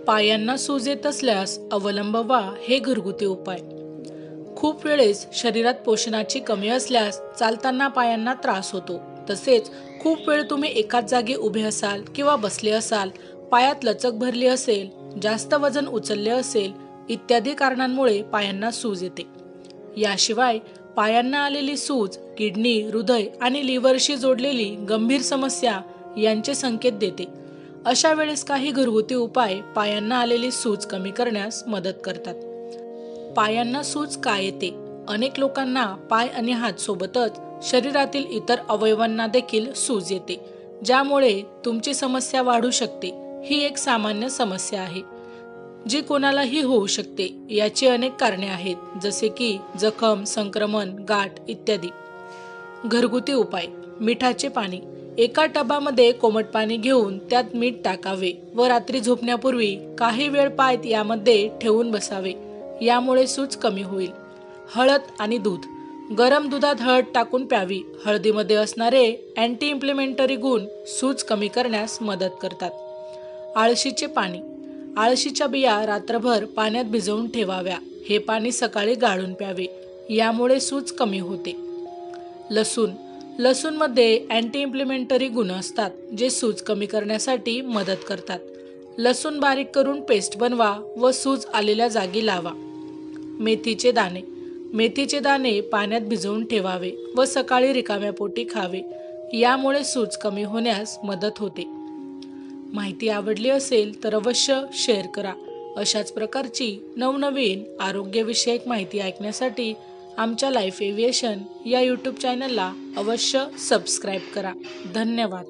पायांना सूज येत असल्यास अवलंबवा हे घरगुती उपाय। खूप वेळेस शरीरात पोषणाची कमी असल्यास चालताना पायांना त्रास होतो। तसेच खूप वेळ तुम्ही एकाच जागी उभे असाल किंवा बसले असाल, पायात लचक भरली असेल, जास्त वजन उचलले असेल इत्यादी कारणांमुळे पायांना सूज येते। याशिवाय पायांना आलेली सूज किडनी, हृदय आणि लिव्हरशी जोडलेली गंभीर समस्या यांचे संकेत देते। अशा वेळेस काही घरगुती उपाय पायांना आलेली सूज कमी करण्यास मदत करतात। पायांना सूज का येते? अनेक लोकांना पाय आणि हात सोबतच शरीरातील इतर अवयवांना देखील सूज येते, ज्यामुळे तुमची समस्या वाढू शकते। ही एक सामान्य समस्या आहे जी कोणालाही होऊ शकते। याची अनेक कारणे आहेत, जसे की जखम, संक्रमण, गाठ इत्यादी। घरगुती उपाय: मिठाचे पाणी। एका टबामध्ये कोमट पाणी घेऊन त्यात मीठ टाकावे व रात्री झोपण्यापूर्वी काही वेळ पाय यामध्ये ठेवून बसावे, यामुळे सूज कमी होईल। हळद आणि दूध। गरम दुधात हळद टाकून प्यावी। हळदीमध्ये असणारे अँटी इन्फ्लेमेटरी गुण सूज कमी करण्यास मदत करतात। आळशीचे पाणी। आळशीच्या बिया रात्रभर पाण्यात भिजवून ठेवाव्या। हे पाणी सकाळी गाळून प्यावे, यामुळे सूज कमी होते। लसूण। लसूणमध्ये अँटी इन्फ्लेमेटरी गुण असतात, जे सूज कमी करण्यासाठी मदत करतात। लसूण बारीक करून पेस्ट बनवा व सूज आलेल्या जागी लावा। मेथीचे दाणे। मेथीचे दाणे पाण्यात भिजवून ठेवावे व सकाळी रिकाम्या पोटी खावे, यामुळे सूज कमी होण्यास मदत होते। माहिती आवडली असेल तर अवश्य शेअर करा। अशाच प्रकारची नवनवीन आरोग्यविषयक माहिती ऐकण्यासाठी आमच्या लाईफ एव्हिएशन या यूट्यूब चॅनलला अवश्य सबस्क्राईब करा। धन्यवाद।